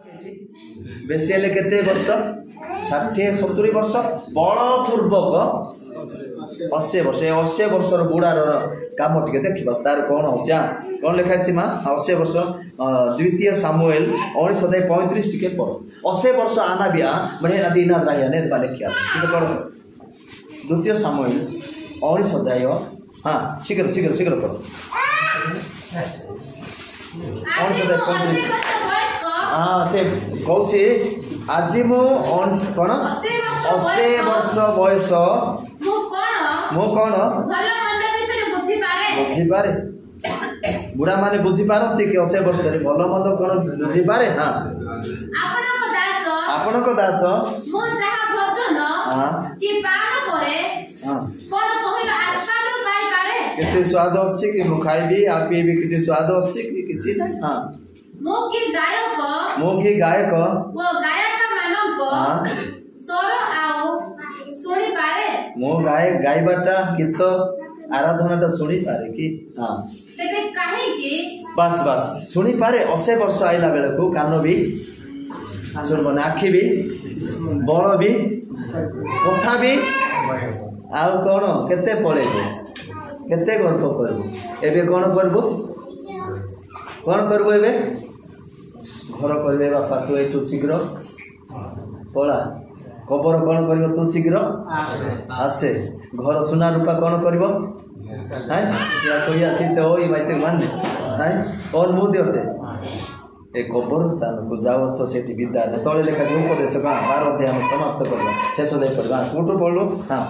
बेसी हेले केते वर्ष 60-70 वर्ष बलपूर्वक 80 वर्ष 80 वर्षर बुढ़ार काम टे देखा तार कौन हो कौन लिखाई माँ 80 वर्ष द्वितीय सामुएल 19:35 टिके पढ़ 80 वर्ष आना बिया बढ़े ना दीना रहा ने लिखा ठीक पढ़ द्वितीय सामुएल 19 हाँ शीघ्र शीघ्र शीघ्र पढ़ 19:35 हाँ से कौन आज मु कौन 80 वर्ष बयस मु कौन बुझीपारे बुढ़ा माने बुझीपारती कि 80 वर्ष भल मंद कौन बुझीपारे हाँ आपण को दास किसी स्वाद अच्छी कि मु खाइबी आ पीबी किसी स्वाद अच्छी कि किसी ना हाँ मो की गायक वो गायक मानको स्वर आओ सुनी पारे मो गायबाटा गीत आराधनाटा सुनी पारे कि हाँ तेबे काहे कि बस बस सुनी पारे 80 वर्ष आइला बेले को कान भी सुनबने आखि भी बल भी कथा भी आउ कौन केते पळेबो केते गर्व करबो एबे कौन करबो एबे घर करबे बापा तू एठू शीघ्र पला कबर कौन कर तू शीघ्र आसे घर सुना रूपा कौन कर और मुझे ए कबर स्थान को जाओ से विद्या तले लेखा उपदेश गाँ 12 अध्याय समाप्त करवा शेष दे पड़ा कोटू पढ़लो हाँ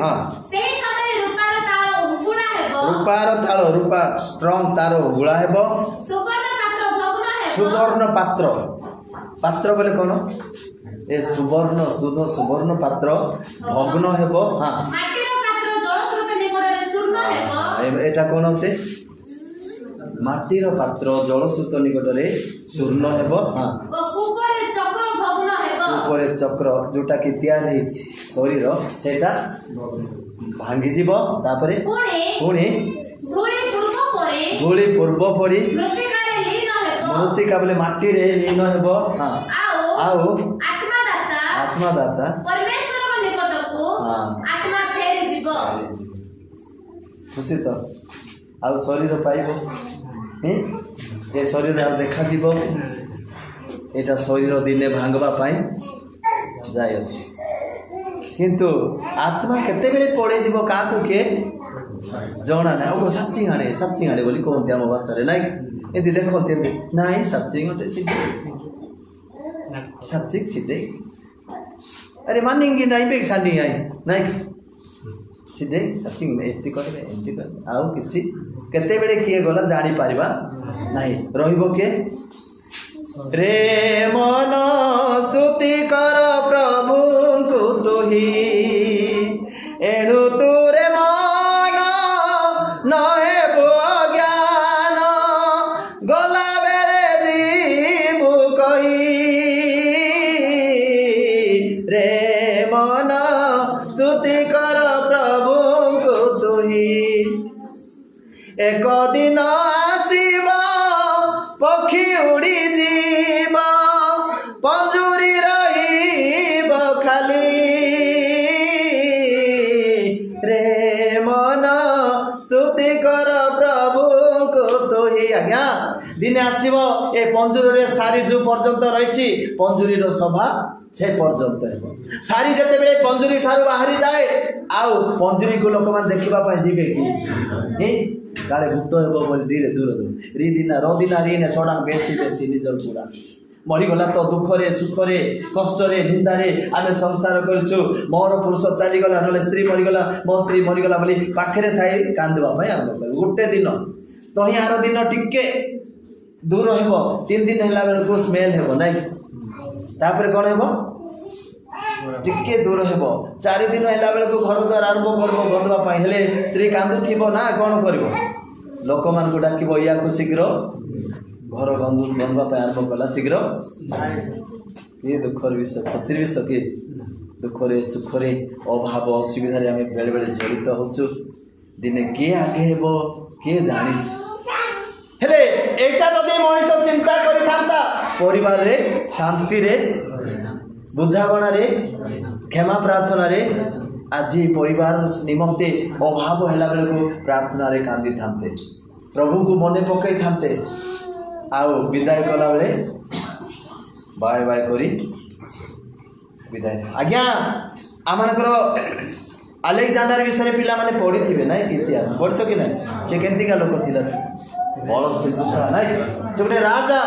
हाँ रूपार ताल रूपा स्ट्रॉन्ग तार गुड़ा हेब सुवर्ण पात्र पात्र बोले कौन ए सुवर्ण शुद्ध सुवर्ण पात्र भग्न हेब हाँ एटा कौन होते माटीर पात्र जलस्रोत निकट में चूर्ण हेब हाँ ऊपर चक्र जोटा कि तैयारी शरीर सेटा भांगी जीव तापरे पुणी धूली पूर्व पड़ी मृत्तिका बोले माटी रे लीन हेब हाँ आउ आत्मादाता खुशी तो आउ शरीर पाइब ये शरीर देखा जीव एटा शरीर दिने भांगवा पाई जाय अछि किंतु आत्मा केते बेले पड़े जीव का को के जणा ना ओ सच्ची आणे बोली कहते हम भाषा रे नाइ एति देखते नाइ सच्ची गोटे सिद्धे सच्ची सिद्धे अरे मानिंगी नाइ बे सानी आई नाइ सिद्धे सच्ची एति करबे आउ किछि केते बेले किए गला जानी पारिबा नाही रहिबो के रे मन स्तुति कर प्रभु को तुही एणु तुरे मन नहे ज्ञान गला बेले जीवु कही रे मन स्तुति कर प्रभु को तुही एक दिन आसीब पक्षी उड़ी पंजुरी रहीब खाली रे मन स्तुति कर प्रभु को तुही आज्ञा दिने आसीबो ए पंजुरी रे सारी जो पर्यंत रही पंजुरी रो सभा से पर्यंत हेबो सारी जते बेले पंजुरी ठारू बाहरी जाए आउ पंजुरी को लोक मान देखिबा पय जीवे कि काले भूत हेबो बोली धीरे दूर रिदिना रदिना रिने सडा बेसी बेसी निजर पूरा मरीगला तो दुखरे सुखरे कष्टरे निंदारे आमे संसार करछु मोर पुरुष चली गला नले स्त्री मरीगला मो स्त्री मरीगला बोली पाखरे थाई कांदवा भाई आम गोटे दिन तो ही आर दिन टिके दूर हेबो 3 दिन हैला बेले को स्मेल हेबो नै तापर कोन हेबो टिके दूर हेबो 4 दिन हैला बेले को घर द्वार आरंभ करबो गंदवा पाई हेले स्त्री कांदु थिबो ना कोन करबो लोक मान को डाकिबो या को शीघ्र घर गंदवा आरंभ कला शीघ्र ये दुखर विषय खुशी विषय कि दुखरे सुखरे अभाव असुविधा आम बेले बेले जड़ित होचु दिने किए आगे हेबो किए जानी हेले एटा जदि मनीष चिंता करिथांता परिवार रे शांति रे बुझाबणा रे क्षमा प्रार्थना रे आज परिवार निमंते अभाव हैला बेले को प्रार्थना रे कांदी थांते प्रभु को मने पकई थांते आउ विदाय कला बेले बाय बाय करी विदाय आज्ञा आमनकर अलेक्जेंडर विषय पिला माने पढ़ी थिबे नै इतिहास पढ़छ कि नै से केंतिका लोक थिला बलस नै जोटे राजा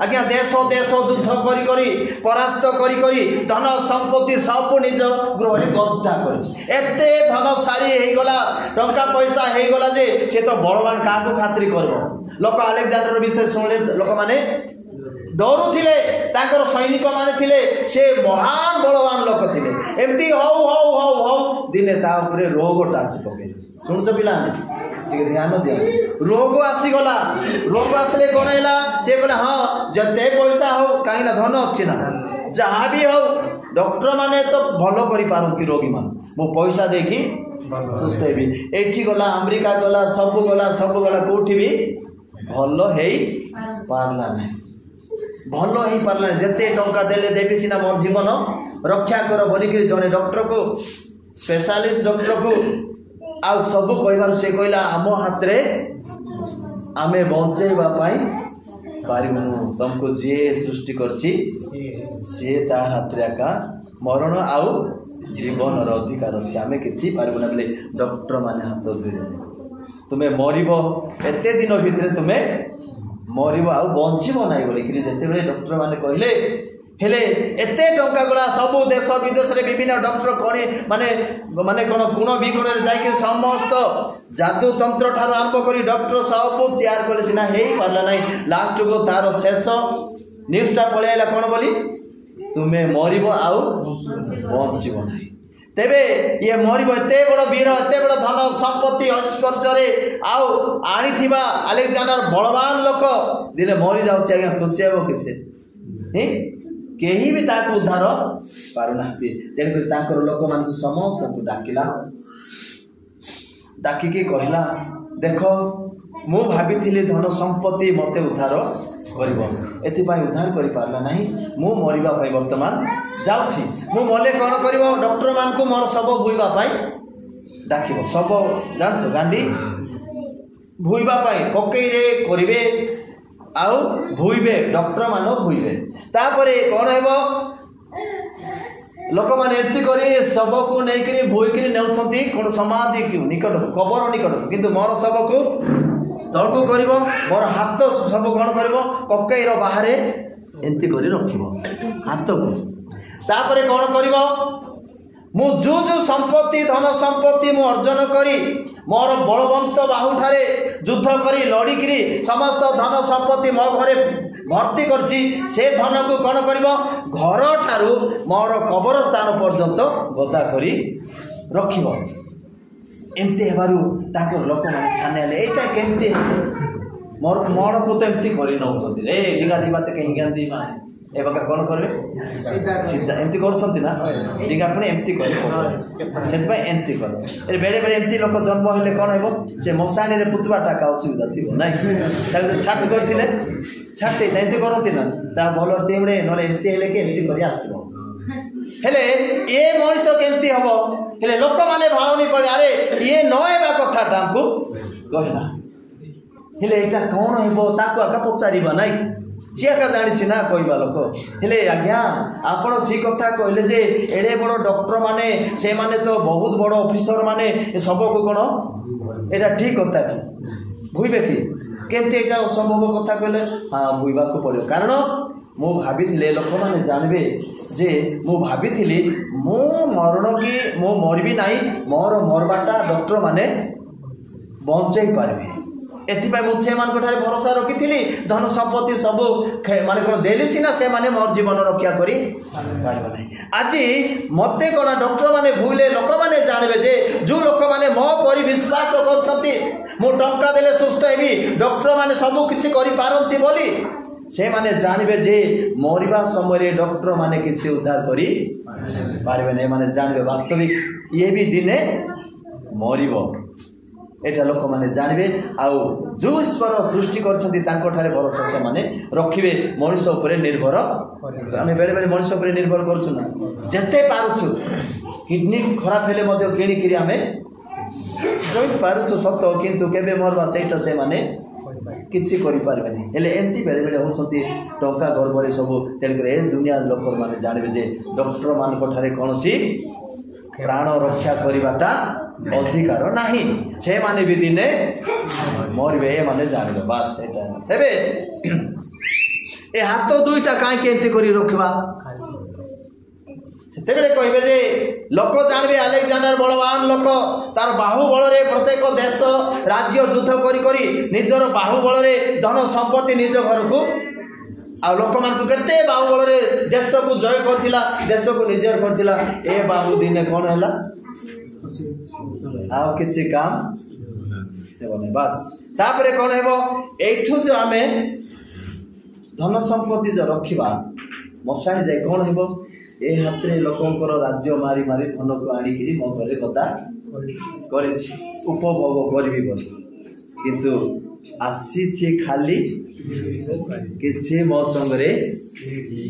आज्ञा देश देश युद्ध करी करी परास्त करी करी धन संपत्ति सब निज गृह रे कब्जा करी एते धनशाली हे गला टंका पैसा हे गला जे से तो बलवान का को खातिर करबो लोक अलेक्जेंडर विषय सुनले लोक माने डरू थिले तांकर सैनिक माने थिले से महान बलवान लोक थिले एमती हौ हौ हौ हौ दिने ता ऊपर रोगटा आसी पके सुनछ पिला ठीक ध्यान दिया रोग आसी गला रोग आसले कोन हैला से कहले हां जते पैसा हो काईला धन अछि ना जहां भी हो डॉक्टर माने तो भलो करि पारंती रोगी मान मो पैसा देखी सुस्त हेबी एठी गला अमेरिका गला सब गला कोठी भी भलो हेई पारला नै भलो ही पारला जते टंका देले देबी सिना मोर जीवन रक्षा कर बोलिक जने डॉक्टर को स्पेशलिस्ट डॉक्टर को आ सब कहबार से कहला आम हाथ रे आमे बंचेबा पाई पारिबु तुमको जे सृष्टि करछि से तार हाथ रे का मरण आउ जीवन रो अधिकार अछि आमे किछि पारिबु ना बोले डॉक्टर माने हाथ धरे तुमे मरिबो एते दिन भितरे तुमे मरिबो आउ बंचिबो नाही बोली कि जते बेले डॉक्टर माने कहले हेले एते टंका गला सब देश विदेश रे विभिन्न डॉक्टर कोने माने माने कोन गुण विगुण रे जाय के समस्त जादू तंत्र ठार आरंभ करी डॉक्टर सब तैयार करले सिना हेई पारला नाही लास्ट को तार शेष न्यूज़टा पळेला कोन बोली तुमे मरिबो आउ बंचिबो नाही तेबे ये मरिबो एते बड़ वीर एते बड़ धन संपत्ति ऐश्वर्य रे आउ आनी थिबा अलेक्जेंडर बलवान लोक दिने मरि जाउछि आज्ञा खुशी हेबो किसे हे केही भी ताको उद्धार पारुनांती तेन कर ताकर लोक मान को समस्त को डाकिला डाकी के कहला देखो मु भाबिथिले धन संपत्ति मते उद्धार करबो एति पाई उद्धार करि पारला नाही मु मरिबा पाई वर्तमान जाउछि मु मले कोन करबो डॉक्टर मान को मोर सब भुइबा पाई डाकिबो सब जानसो गांडी भुइबा पाई कोकई रे करिवे आउ भुइबे डॉक्टर मानो भुइबे तापरे कोन हेबो लोक माने एति करी सब को नै करी भुइ करी नेउछंती कोन समाधि कि निकट कबर निकट किंतु मोर सब को तळको करबो मोर हाथ सब कोन करबो कोकई रो बाहरे एंती करी रखिबो हाथ को तापरे कोन करबो मु जो जो संपत्ति धन संपत्ति मु अर्जन करी मोर बलवंत बाहुठारे युद्ध करी लड़ी करी समस्त धन संपत्ति मो घरे भर्ती करछि से धन को कोन करबो घर ठारू मोर कबर स्थान पर्यंत गदा करी रखिबो एंते हेबारु ताको लोक माने छानेले एटा केंते मोर मोर पुत एंती करी नउछंती ए डिगा दिबाते कहीं गांधी मा ए बका कोन करबे सीधा एंती करछंती ना डिगा पुनी एंती करे सेति भाई एंती कर ए बेले बेले एंती लोक जन्म हेले कोन हेबो से मसाणी रे पुतबाटा का असुविधा थिबो नै ताके छाट करथिले छाटे एंती करथि ना ता भलो तेमडे नले एंती हेले के एंती करी आसीबो हेले ए मनुष्य केमती हबो हेले लोक माने भावनी पड़े अरे ये नहेबा कथाटा हमको कहला हेले एटा कोन हेबो ताको आका पचारिबा नै जे का जानि ना कहबा लोक हेले आज्ञा आपण ठीक कथा कहले जे एडे बड़ डॉक्टर माने से माने तो बहुत बड़ ऑफिसर माने सब को कोन एटा ठीक कथा कि भुइबे कि केमती एटा असंभव कथा कहले हां भुइबा को पड़ो कारण मु भाबिथिले लोक माने जानबे जे मु भाबिथिली मु मरण की मु मरबी नाही मोर मरबाटा डॉक्टर माने बंचै पारबे एथिपाई मु से मान कोठारे भरोसा रखिथिली धन संपत्ति सब माने कोन देली सिना से माने मोर जीवन रक्षा करी पारबे नाही आजि मते कोना डॉक्टर माने भूले लोक माने जानबे जे जो लोक माने मो परि विश्वास करछंती मु टंका देले सुस्त हेबी डॉक्टर माने सब किछि करि पारंती बोली से माने जानबे जे मरिबा समय डॉक्टर माने किसी उद्धार करी पारबे नहीं माने जानबे वास्तविक ये भी दिने मरिबो एटा लोक माने जानबे आउ जो ईश्वर सृष्टि करछन्ती तांको ठारे भरोसा से माने रखिबे मनुष्य ऊपर निर्भर आमे बेले बेले मनुष्य ऊपर निर्भर करछु ना जते पारुछु किडनी खराब हेले मध्ये किणी किरी आमे जोइ पारुछु सत किंतु केबे मरवा सेटा से माने किछि करि पारबे नहीं हेले एंती बेले बेले होछन्ती टंका गर्भरे सब तेल ए दुनिया लोक माने जानबे जे डॉक्टर मान को ठारे कोनसी प्राण रक्षा करिबाटा अधिकार नाही से माने भी दिने मरबे माने जानबे बस एटा तबे ए हाथ दुईटा काई केंती करी रखबा सेतेबेले कहबे जे लोक जानबे अलेक्जेंडर बलवान लोक तार बाहुबल रे प्रत्येक देश राज्य युद्ध करी करी निजर बाहुबल रे धन संपत्ति निज घर को आ लोक मान केते बाहुबल रे देश को जय करथिला देश को निजर करथिला ए बाहु दिने कोन हैला आ किछि काम हेबने बस तापरे कोन हेबो एठु जो आमे धन संपत्ति जो रखिबा मसाणी जाय कोन हेबो ए हाथरे लोकंकर राज्य मारी मारी धन को आनी किरी मो घरे गदा करे उपभोग करबी बोली किंतु आसी छे खाली किछि मो संगरे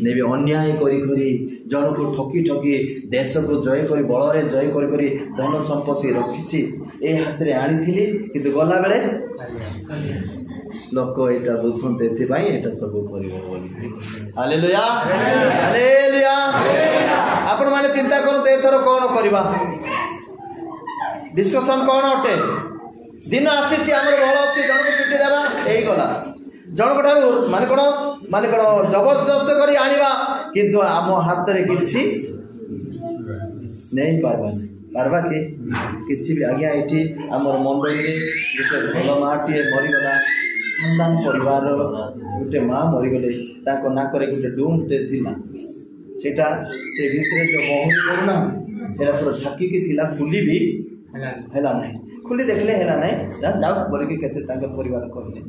नेबे अन्याय करी करी जन को ठकी ठकी देश को जय करी बल रे जय करी करी धन संपत्ति रखिछि ए हाथरे आनी थिली किंतु गला बेले लोक एटा बुझुंते एथि भाई एटा सब करिवो बोली हालेलुया हालेलुया आपण माने चिंता करते एथरो कोन करबा डिस्कशन कोन अटे दिन आसी हमर बल अछि जन को पिटी देबा एई गला जन को ठारू माने कोन जबरदस्त करी आनिबा किंतु आम हाथ रे किछि नहीं पारबा के किछि भी आज्ञा एठी हमर मंडली रे गुटे भल माटी मरि गला खानदान परिवार गोटे माँ मरीगले नाक गोटे डूमटे थिला सेटा से भितर जो महुरी करूना सेटा पूरा झाकिकी थिला खुली भी हैला नहीं खुली देखले हैला नहीं जा जाओ बोलिकी केते तांके परिवार कहले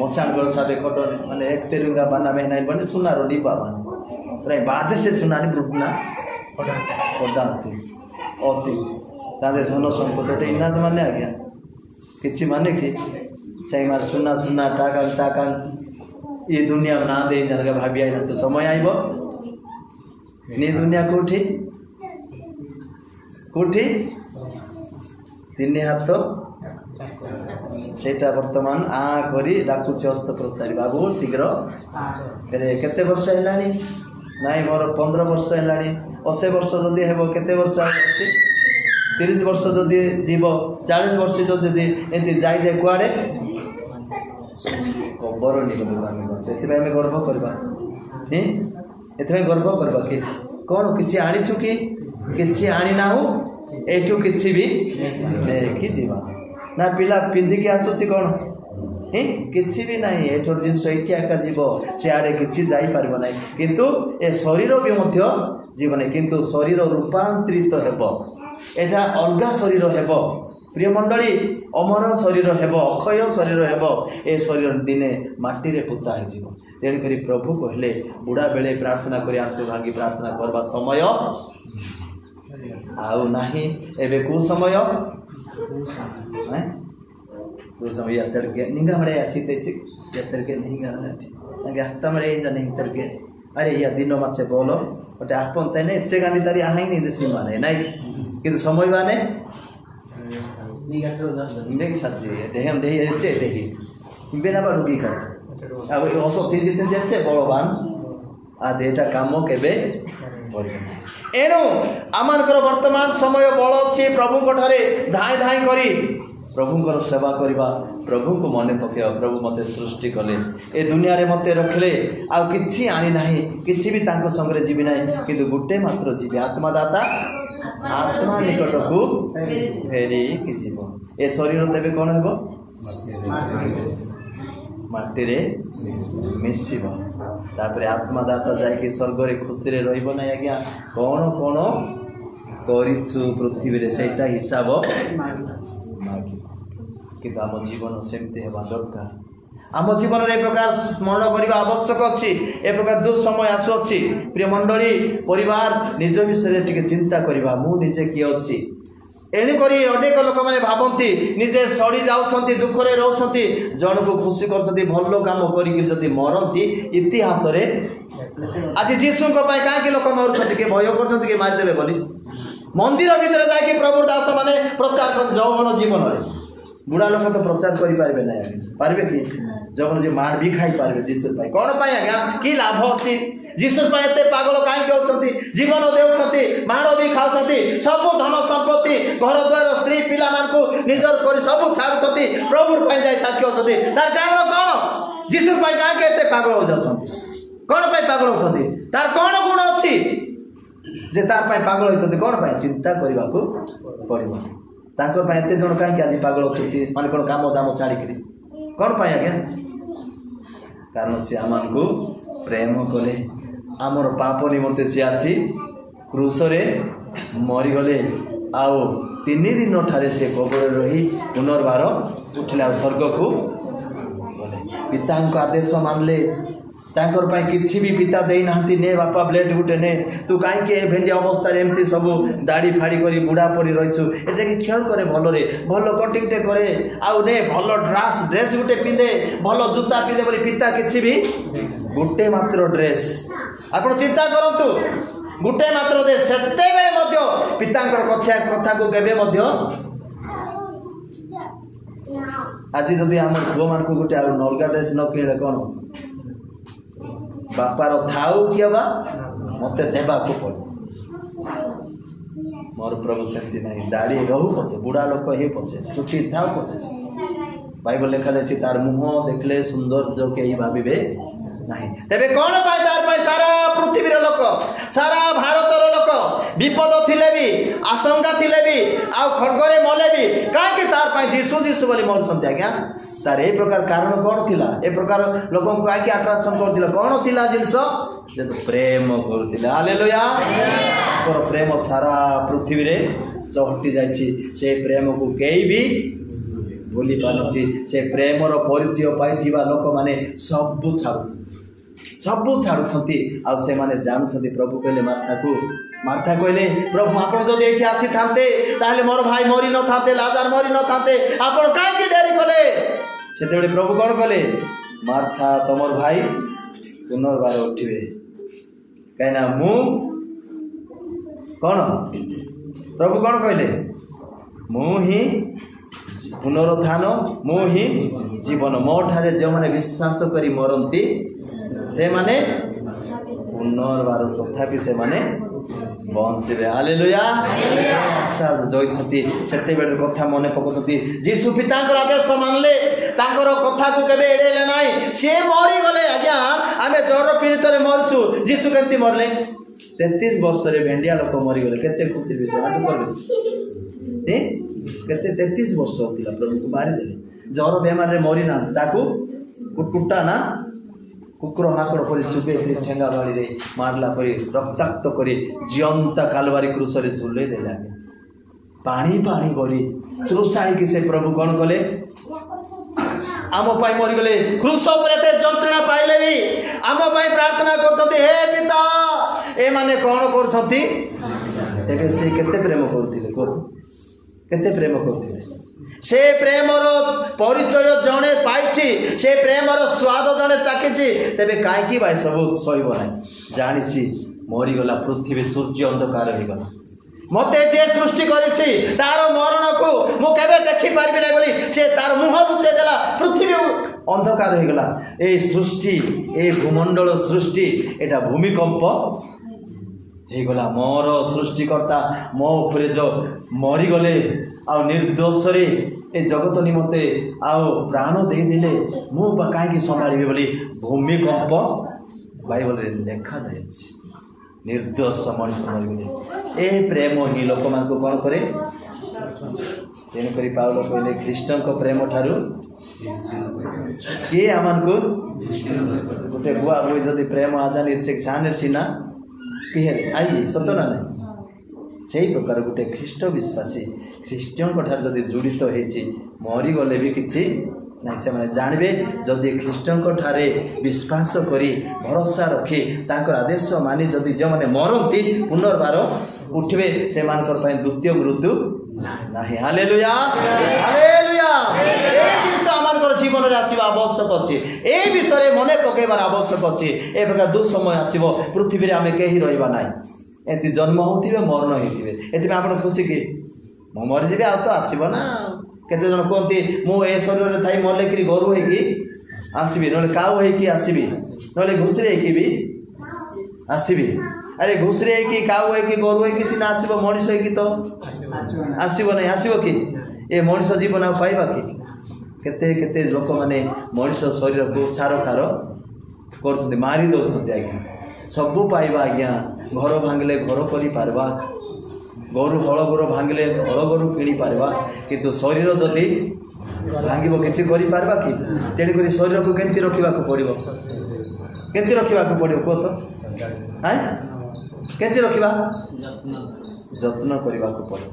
मशान गल साबे खट माने एक तेरुंगा बाना में नहीं बने सुना रोडी बाबा रे बाजे से सुनानी रुकना पडांती ओती तारे धन संपत्ति इनाद माने आ गया किछि माने कि चाहे मार सुना सुना टाका ये दुनिया ना दे जनका भाबी आइना छ समय आइबो नि दुनिया कोठी कोठी तिने हाथ सेटा वर्तमान आ करी डाकु छ हस्त प्रचारी बाबू शीघ्र करे केते वर्ष हेलानी नाइ मोर 15 वर्ष हेलानी 80 वर्ष जदी हेबो केते वर्ष अछि 30 वर्ष जदि जीव 40 वर्ष जदि एंती जाई जाय कुआडे कबर निगम से गर्व करबा एथि गर्व करबा कि कोन किछि आनी छु कि किछि आनी नाहु एठु किछि भी कि जीवा ना पिला पिंदी के आसु छि कोन किछि भी नहीं एठोर जिंस एठी आका जीव से आडे किछि जाई परबो नहीं किंतु ए शरीर भी मध्य जीवन किंतु शरीर रूपांतरित हेबो एटा अलगा शरीर हेबो प्रिय मंडली अमर शरीर हेबो अक्षय शरीर हेबो ए शरीर दिने माटी रे पुता हे जीवो तेन करी प्रभु कहले बुढ़ा बेले प्रार्थना करी आंतु भांगी प्रार्थना करबा समय आउ नाही एबे को समय हैं तो समय यातर के निंगा मडे आसीते छि यातर के निंगा नगे हत्ता मडे जा नहीं तर के अरे या दिनो माछे बोलो ओटे आपन तने एचे गानी तारी आहाई नि देसी माने नाही किंतु समय माने निगा सच्ची देहम देही एचे देही बेना बाडुगी कर अब असती जिते जेते बलवान आ देटा काम केबे एणु आमानकर वर्तमान समय बल अछि प्रभु कोठारे धाई धाई करी प्रभुंकर सेवा करवा प्रभु को मने पकेवा प्रभु मते सृष्टि कले ए दुनिया रे मते रखले आ किछि आनी नाही किछि भी तांको संगरे जीवी नाही किंतु गुटे मात्र जीवी आत्मादाता आत्मा निकट को फेरी कि जीव ए शरीर देबे कोन हेबो माटी रे मिसिबो तापरे आत्मादाता जाय कि स्वर्ग रे खुशी रे रहइबो ना आज्ञा कोन कोन करिछु पृथ्वी रे सेटा हिसाब मागी कि आम जीवन सेमती हेबा दरकार आम जीवन में ए प्रकार स्मरण करने आवश्यक अच्छी ए प्रकार दुस्समय आसुअछि प्रिय मंडली परिवार निज विषय टिके चिंता करवा मु निजे किए अच्छी एणुक अनेक लोक मैंने भावती निजे सड़ी जाऊँच दुखरे रोच जन को खुशी कर भल कम कर मरती इतिहास आज जीशु कहीं लोक मरुँच कि भय कर मारिदेवे बोली मंदिर भितर जाकि प्रभु दास मैंने प्रचार कर जौवन जीवन में बुढ़ा लोक तो प्रचार करें ना पारे कि जौवन जो मार भी खाई पारे जीशु कौन आज्ञा कि लाभ अच्छी जीशु एत पागल कहीं जीवन देउछंती माड़ भी खाऊँ सब धन संपत्ति घर द्वार स्त्री पिला निजर कर सब छाड़ुंट प्रभु जाए साक्षी होती तार कारण कौन जीशु कहीं एत पागल हो जाती कौन पागल होती तार कौन गुण अच्छी जे तार पागल होती कौन चिंता करने को पड़ो एत जन कहीं आज पागल अच्छी मान कौन काम दाम छाड़ी कौन आज्ञा कारण सी आम को प्रेम कले आमर पाप निमंते सी आसी क्रूसरे मरीगले आउ 3 दिन ठारे से कबर रही पुनर्बार उठिले स्वर्ग को गले पिता आदेश मानले तांकर पाई किछि भी पिता देई नाहंती ने बापा ब्लेड गुटे ने तू कहीं भेंडी अवस्था एमती सब दाढ़ी फाड़ी करी बुढ़ा पड़ी रहीछु एटा कि ख्याल करे भलरे भल कटिंग टे करे आउ ने भल ड्रेस गुटे पिंधे भल जूता पिंधे बोली पिता किछि भी गुटे मात्र ड्रेस आपण चिंता करंतु गुटे मात्र दे सेते बेले मध्य पितांकर कथा को केबे मध्य आज जदि हमर पुओ मान को गुटे नलगा ड्रेस न किने कोन बापार थाऊ किए बा मत देवा को पड़े मोर प्रभु सेमती नहीं दाढ़ी रहू पचे बुढ़ा लोक हे पचे चुटी थाऊ पचे बाइबल लिखा जाए तार मुह देखले सुंदर जो कहीं भावे नहीं तेरे कौन पाए तार पाए सारा पृथ्वी लोक सारा भारतर लोक विपद थिले भी आशंका थिले भी आ खड़गरे मले भी कहीं तार पाए जीशु जीशु बोली मरछंती आज्ञा तार ए प्रकार कारण कौन थिला ए प्रकार लोक कहीं आट्राक्शन कर कौन थिला जिनस जे तो प्रेम करुले हालेलुया और प्रेम सारा पृथ्वी रे चहटी जाइछि से प्रेम को कई भी भूली पारती से प्रेमर परिचय पाई लोक मैंने सबू छाड़ुंट आउ से माने जानुंट प्रभु कहले मार्था कहले प्रभु आप जब ये आसी था मोर भाई मरी न था लाजार मरी न था आप कहीं डेरी कले से प्रभु कौन कले मार्था तमर भाई पुनर्बार उठे कहीं मु कौन प्रभु कौन कहले मु ही पुनरुत्थान मु ही जीवन मो ठारे जो मैंने विश्वास करी मरती से माने पुनर्बार तथापि से माने बंचे हालेलुया आशा जयछती सेते बेले कथा मने पकौती जीशु पितांकर आदेश मानले तांकर कथा को केबे एडेले नाही से मरी गले आज्ञा आमे जर पीड़ित रे मरछु जीशु केंती मरले 33 वर्ष रे भेंडिया लोक मरी गले केते खुशी विषय आज करबे केते 33 वर्ष होतिला प्रभु को मारी देले जर बेमार रे मरी ना ताकू कुटकुटा ना कुकुर माकड़ पर चुपे ठेंगा बाड़ी रे मारला पर रक्ताक्त करी जीवंता कालवारी क्रूस रे झुले देला पानी पानी बोली क्रूसाई कि से प्रभु कौन कले आम पाई मरी गले क्रूस पर एते जंत्रणा पाइले भी आम पाई प्रार्थना करछथि हे पिता ए माने कौन करछथि तेबे से केते प्रेम करथिले केते प्रेम करथिले से प्रेमर परिचय जड़े पाई से प्रेमर स्वाद जड़े चाखी तेरे कहीं भाई सब सहब ना जानी मरीगला पृथ्वी सूर्य अंधकार हो गला मत जे सृष्टि कर तार मरण को मुझे देखिपारि ना बोली से तार मुह लुचे देला पृथ्वी अंधकार हो गला ए सृष्टि ए भूमंडल सृष्टि एटा भूमिकंप होगला मोर सृष्टिकर्ता मो उपरे जो मरीगले आ निर्दोष रे ए जगत निमंते आओ प्राण दे दिले मु कहीं संभाली बोली भूमिकंप बाइबल रे लिखा जाए निर्दोष मनुष्य मरीगले ए प्रेम ही लोक मान को कौन करे तेणुक पाउल कहले ख्रीष्टन को प्रेम ठारू किए आम को गोटे बुआ बुई जदि प्रेम आजा निर्चेक छाने सीना किहे आई सत ना नहीं से प्रकार गोटे ख्रीष्ट विश्वासी ख्रीष्टियन ठार जदि जुड़ित होती मरीगले भी किसी ନାଇଁ ସେମାନେ ଜାଣିବେ ଯଦି ଖ୍ରୀଷ୍ଟଙ୍କ ଠାରେ ବିଶ୍ୱାସ କରି ଭରସା ରଖି ତାଙ୍କର ଆଦେଶ ମାନି ଯଦି ଯେଉଁମାନେ ମରନ୍ତି ପୁନର୍ବାର ଉଠିବେ ସେମାନଙ୍କର ପାଇଁ ଦ୍ୱିତୀୟ ମୃତ୍ୟୁ ନାହିଁ। Hallelujah hallelujah. এই ଜିନିଷ ଆମମାନଙ୍କର ଜୀବନରେ ଆସିବା ଆବଶ୍ୟକ ଅଛି। এই ବିଷୟରେ ମନେ ପକାଇବାର ଆବଶ୍ୟକ ଅଛି। ଏ ପ୍ରକାର ଦୁଃସମୟ ଆସିବ ପୃଥିବୀରେ ଆମେ କେହି ରହିବା ନାହିଁ। ଏମିତି ଜନ୍ମ ହେଉଥିବେ ମରଣ ହେଇଥିବେ। ଏଥିପାଇଁ ଆପଣ ଖୁସି କି ମୁଁ ମରିଯିବି ଆଉ ତ ଆସିବ ନା। କେତେ ଜଣ କୁହନ୍ତି ମୁଁ ଏ ଶରୀରରେ ଥାଇ ମରିଲେକିରି ଗୋରୁ ହେଇକି ଆସିବି, ନହେଲେ କାଉ ହେଇକି ଆସିବି, ନହେଲେ ଘୁଷୁରି ହେଇକି ବି ଆସିବି। ଆରେ ଘୁଷୁରି ହେଇକି କାଉ ହେଇକି ଗୋରୁ ହେଇକି ସିନା ଆସିବ, ମଣିଷ ହେଇକି ତ ଆସିବ ନାହିଁ। ଆସିବ କି ଏ ମଣିଷ ଜୀବନ ଆଉ ପାଇବା କି? କେତେ କେତେ ଲୋକମାନେ ମଣିଷ ଶରୀରକୁ ଛାରଖାର କରୁଛନ୍ତି, ମାରି ଦେଉଛନ୍ତି। ଆଜ୍ଞା ସବୁ ପାଇବା ଆଜ୍ଞା। ଘର ଭାଙ୍ଗିଲେ ଘର କରିପାରିବା, ଗୋରୁ ହଳ ଗୋରୁ ଭାଙ୍ଗିଲେ ହଳ ଗୋରୁ କିଣିପାରିବା, କିନ୍ତୁ ଶରୀର ଯଦି ଭାଙ୍ଗିବ କିଛି କରିପାରିବା କି? ତେଣୁକରି ଶରୀରକୁ କେମିତି ରଖିବାକୁ ପଡ଼ିବ? କେମିତି ରଖିବାକୁ ପଡ଼ିବ କୁହ ତ? କେମିତି ରଖିବା? ଯତ୍ନ କରିବାକୁ ପଡ଼ିବ।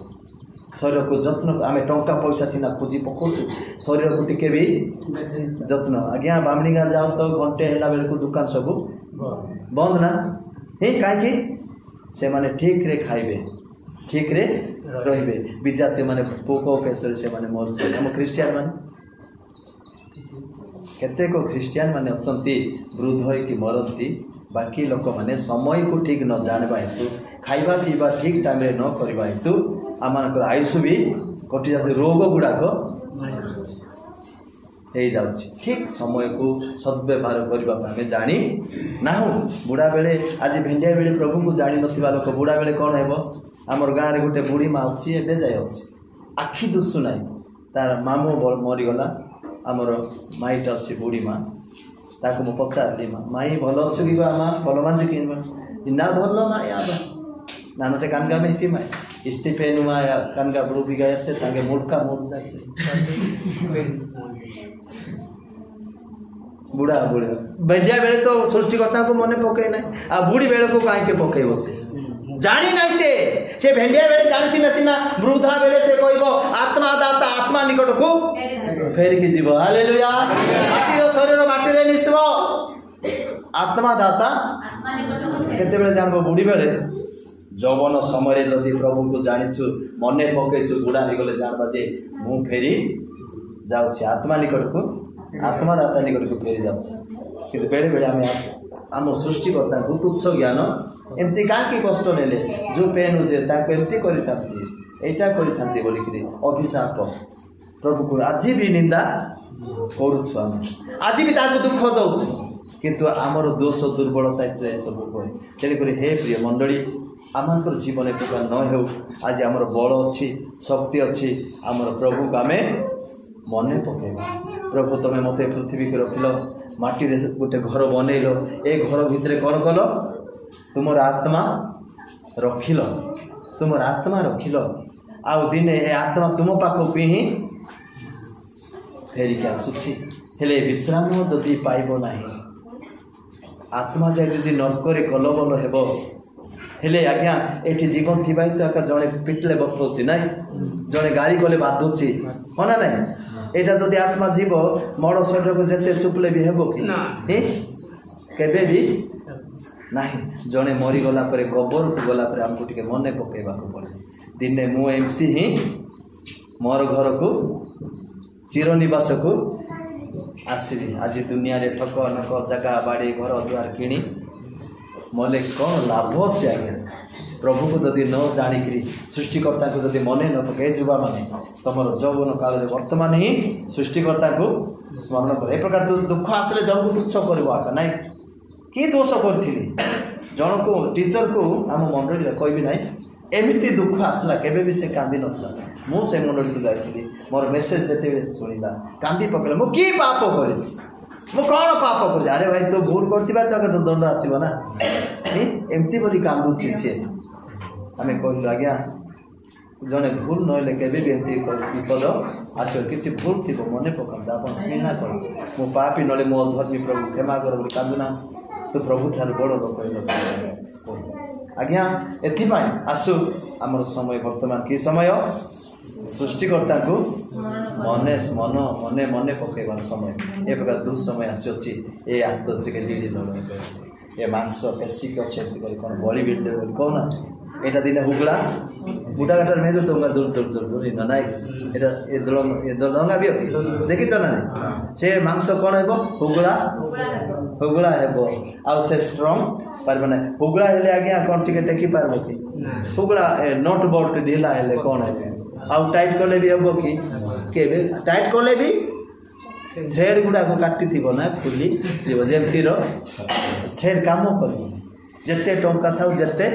ଶରୀରକୁ ଯତ୍ନ ଆମେ ଟଙ୍କା ପଇସା ସିନା ଖୋଜି ପକାଉଛୁ, ଶରୀରକୁ ଟିକେ ବି ଯତ୍ନ। ଆଜ୍ଞା ବାମଣିଗା ଯାଉ ତ ଘଣ୍ଟେ ହେଲା ବେଳକୁ ଦୋକାନ ସବୁ ବନ୍ଦ ନା। କାହିଁକି? ସେମାନେ ଠିକ୍ରେ ଖାଇବେ, ଠିକ୍ରେ ରହିବେ। ବିଜାତି ମାନେ ପୋକ କେଶରେ ସେମାନେ ମରୁଛନ୍ତି। ଆମ ଖ୍ରୀଷ୍ଟିଆନ ମାନେ କେତେକ ଖ୍ରୀଷ୍ଟିଆନ ମାନେ ଅଛନ୍ତି ବୃଦ୍ଧ ହେଇକି ମରନ୍ତି। ବାକି ଲୋକମାନେ ସମୟକୁ ଠିକ୍ ନ ଜାଣିବା ହେତୁ, ଖାଇବା ପିଇବା ଠିକ୍ ଟାଇମ୍ରେ ନ କରିବା ହେତୁ ଆମମାନଙ୍କର ଆୟୁଷ ବି କଟିଯାଉଛି, ରୋଗ ଗୁଡ଼ାକ ହେଇଯାଉଛି। ଠିକ୍ ସମୟକୁ ସଦ୍ବ୍ୟବହାର କରିବାକୁ ଆମେ ଜାଣି ନାହୁଁ। ବୁଢ଼ା ବେଳେ ଆଜି ଭେଣ୍ଡିଆ ବେଳେ ପ୍ରଭୁଙ୍କୁ ଜାଣିନଥିବା ଲୋକ ବୁଢ଼ା ବେଳେ କ'ଣ ହେବ? ଆମର ଗାଁରେ ଗୋଟେ ବୁଢ଼ୀ ମା ଅଛି, ଏବେ ଯାଏ ଅଛି, ଆଖି ଦୁଶୁ ନାହିଁ। ତାର ମାମୁଁ ମରିଗଲା, ଆମର ମାଇଟା ଅଛି ବୁଢ଼ୀ ମା। ତାକୁ ମୁଁ ପଚାରିଲି ମାଇ ଭଲ ଅଛୁ କି ମା? ଭଲ ମାଂସ କି ନା ଭଲ ମା ଆବା नानोटे कानगा में थी मैं इस्तीफे नुमाया कानगा बड़ू भी गए थे ताकि मुड़का मुड़ जैसे बुढ़ा बुढ़ा बैठिया बेले तो सृष्टिकर्ता को मने पके ना आ बुढ़ी बेले को काहे के पके बसे जानी नहीं से भेंडिया बेले जानती नहीं ना वृद्धा बेले से कहबो आत्मा दाता आत्मा निकट को फेर के जीव हालेलुया माटी रो शरीर माटी रे निसबो आत्मा दाता आत्मा निकट को केते बेले जानबो बुढ़ी बेले जौवन समय जदि प्रभु को जानिछु मने पकेछु बुढ़ा हो गले जानबा जे मु फेरी जाउछि आत्मा निकट को आत्मा दाता निकट को फेरी जाउछि कि बेले बेले आम आम सृष्टिकर्ता को तुच्छ ज्ञान एमती काहे कष्ट नेले जो पेन हो जे ताको एमती करितांती एटा करितांती बोली कि अभिशाप प्रभु को आज भी निंदा करूछु हम आज भी ताको दुख दउछु किंतु आमर दोष दुर्बलता ए सब होय तेरे करी हे प्रिय मंडली आमर जीवन एक न हो आज आमर बल अच्छी शक्ति अच्छी आमर प्रभु को आम मन पकेबा प्रभु तुम मत पृथ्वी को रखिल माटी रे गोटे घर बनइल ए घर भितर कौन कल तुम आत्मा रखिल तुम आत्मा रखिल आउ दिने ए आत्मा तुम पाखक ही फेरिक आसुची हेले विश्राम जदि पाइब नहीं आत्मा जाए जदि नरक कलबल हेबो हेले आज्ञा एठी जीवन थी तो आका जड़े पिटले बथौची ना जड़े गाड़ी गले बाधुची हाँ ना नहीं एटा जदि आत्मा जीव मड़ शरीर को जिते चुपले भी हेबो कि केबे भी नहीं जड़े मरीगला गोबर को गला आमको टिके मन पकेबा पड़े दिने मु एमती ही मोर घर को चिरनिवास को आसबि आज दुनिया रे ठक नक जगह बाड़ी घर द्वार किणी मोले कौन लाभ अच्छे आज्ञा प्रभु को जदि न जाणिक सृष्टिकर्ता को जदि मन न पके जुवा माने तुम जौवन काल वर्तमान ही सृष्टिकर्ता को स्मरण कर एक प्रकार दुख आसले जन को तुच्छ कर ना कि दोष करी जन को टीचर को आम मंडली कहबी ना एमती दुख आसला केबे भी से कांदी नथला मु से मंडली को जाइली मोर मेसेज जेते सुनिला कांदी पकला मु की पाप करिछि मु कौन पाप कर अरे भाई तो भूल करथिबा तो दंड आसीबो ना एमती बोली कांदुछि से आमे कहलु आज्ञा जने भूल नहले केबे भी एमती विपद आसो किछि भूल थिबो मने पकंदा अपन स्नेहा कर मु पापी नले मो धर्मी प्रभु क्षमा कर बोली कांदुना तो प्रभु ठार बड़ लोक आज्ञा एथिपाई आसु आमर समय वर्तमान कि समय सृष्टिकर्ता को मने मन मने मने पकेबार समय ए प्रकार दुःसमय आसी ए हाथ टिके लीडी ए मांस पेशी को छेद कर कौन बॉडी बिल्डर बोली कौन एटा दिन हुगला बुटा घाटार मेजो तुम दूर दूर दूर दूर न नाई एटा ए दलंगा भी देखि त ना से मांस कोन हेबो हुगला हुगला हेबो आ से स्ट्रांग परबो ना हुगला हेले आज्ञा कोन टिके टेकी पारबो कि हुगला नॉट बोल्ट ढीला हेले कोन हेबो आ टाइट करले भी हेबो कि केबे टाइट करले भी थ्रेड गुडा को काटी थिबो ना खुली थिबो जेमती रो थ्रेड काम करबो जत्ते टंका थाउ जत्ते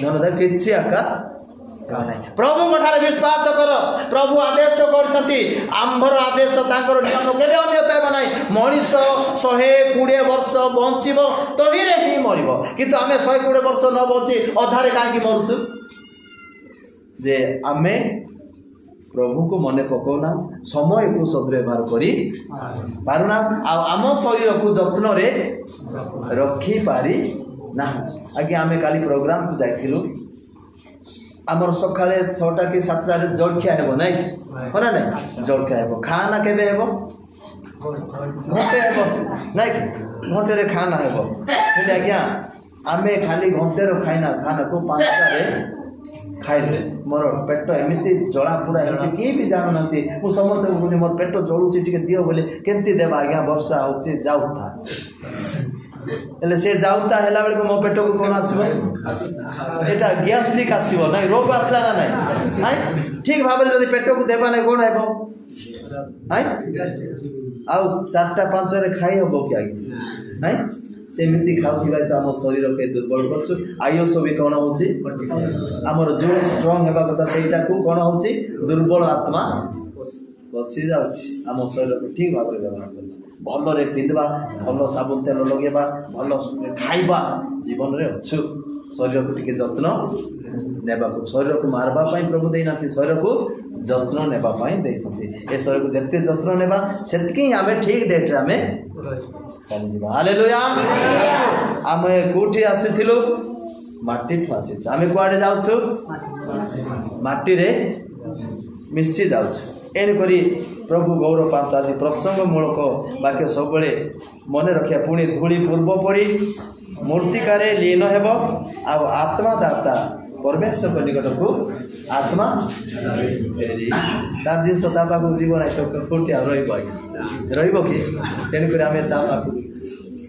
धनदा किछि आका प्रभु कठारे विश्वास कर प्रभु आदेश करछंती आंभर आदेश तांकर नियम केबे अन्यथा बनाई मनीष 120 वर्ष बंचिबो तहिरे ही मरिबो किंतु आमे 120 वर्ष न बंची अधारे काहे मरुछु जे आमे प्रभु को मने पकोना समय को सदव्यवहार करी पारुना आम शरीर को जत्न रे रखी पारी ना आगे आमे काली प्रोग्राम को जाइथिलु आमर सकाळे 6टा कि 7टा रे जलखिया हेबो नै होना नै जलखिया हेबो खाना केबे हेबो घंटे हेबो नै घंटे रे खाना हेबो हेले आज्ञा आमे खाली घंटे रो खाना को 5टा रे खाइले मोर पेट एमिति जला पूरा एमिति की भी जानो नथि मु समस्त को मोर पेट जळुची टिके दियो बोले केंती देबा आज्ञा वर्षा होची जाउता एले से जाउता हेला बेले मो पेट को कोन आसीबो एटा गैस्ट्रिक आसीबो नै रोग आसला ना नै ठीक भाबरे जदी पेट को देबा नै कोन हेबो हाय आउ 4टा 5 रे खाइ हबो कि हाय सेमिति खाउथिबा त हम शरीर के दुर्बल करछु आयुष भी कोन होची हमर जो स्ट्रांग हेबा कथा सेटा को कोन होची दुर्बल आत्मा बसी जाउची हम शरीर को ठीक भाबरे व्यवहार करना भलो रे पिंदबा भलो साबुन तेल लगेबा भलो खाइबा जीवन रे अछु शरीर को टिके जत्न नेबा को शरीर को मारबा पई प्रभु देनाती शरीर को जत्न नेबा पई देछथि ए शरीर को जत्ते जत्न नेबा सेतकी हमें ठीक डेट रे हमें चली जीवा हालेलुया आमे कोठी आसीथिलु माटी फासी आमे कुआडे जाउछु माटी रे मिसी जाउछु एन करी प्रभु गौरव पांच आज प्रसंग मूलक वाक्य सब मने रखिया पुणी धूली पूर्व पड़ी मूर्तिकारे लीन हेबो आ आत्मा दाता परमेश्वर को निकट को आत्मा तार जिन ता पाखु जीवन आई तो कोठी रहिबो कि तेन करी आमे ता पाखु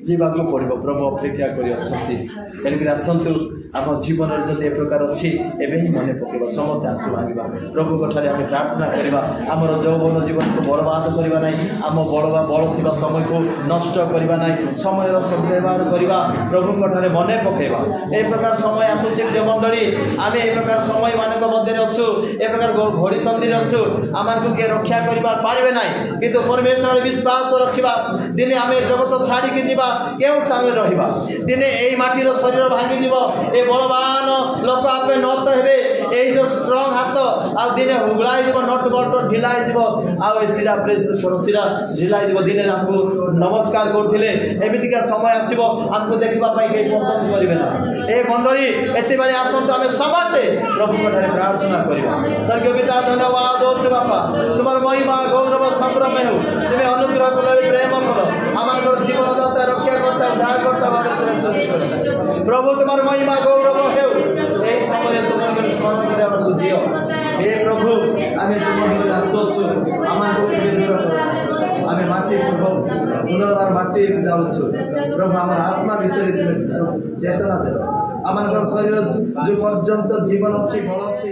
जीवाको पड़ो प्रभु अपेक्षा करी अछंती तेन करी आसंतु आम जीवन रे जदि ए प्रकार अछि एबे ही मने पकेबा समस्त हाथ मांगिबा प्रभु कठारे आमे प्रार्थना करिबा हमर जौवन जीवन को बर्बाद करिबा नै आम बड़वा बळ थिबा समय को नष्ट करिबा नै समय रो सद्व्यवहार करिबा प्रभु कठारे मने पकेबा ए प्रकार समय आसुछि प्रिय मंडली आमे ए प्रकार समय मानक मध्य रे अछु ए प्रकार घड़ी संधि रे अछु आमान को के रक्षा करिबा पारिबे नै किंतु परमेश्वर विश्वास रखिबा दिने आमे जगत छाडी के जीवा केउ संगे रहिबा दिने एई माटी रो शरीर भांगी जीवो ए बलवान लोक आपे नत हेबे ए जो स्ट्रांग हाथ आ दिने हुगलाई जीवो नट बल्ट ढिलाई जीवो आ ए सिरा प्रेस सिरा ढिलाई जीवो दिने हमको नमस्कार करथिले एमिति का समय आसीबो हमको देखबा पाई के पसंद करिवे ना ए मंडली एते बारे आसंत हमें समते प्रभु कठारे प्रार्थना करिबा स्वर्गीय पिता धन्यवाद हो बापा तुम्हार महिमा गौरव संभ्रम हो तुमे अनुग्रह करो प्रेम करो हमर जीवन दाता रक्षा करता उद्धार करता प्रभु तुम्हार महिमा गौरव हो ए समय तुम्हारे स्मरण करे हमर दियो हे प्रभु आमे तुम्हारे सोचो हमर को आमे माटी पुनर्बार माटी जाउछु प्रभु हमर आत्मा विषय चेतना दे हमर शरीर जो पर्यंत जीवन अछि बल अछि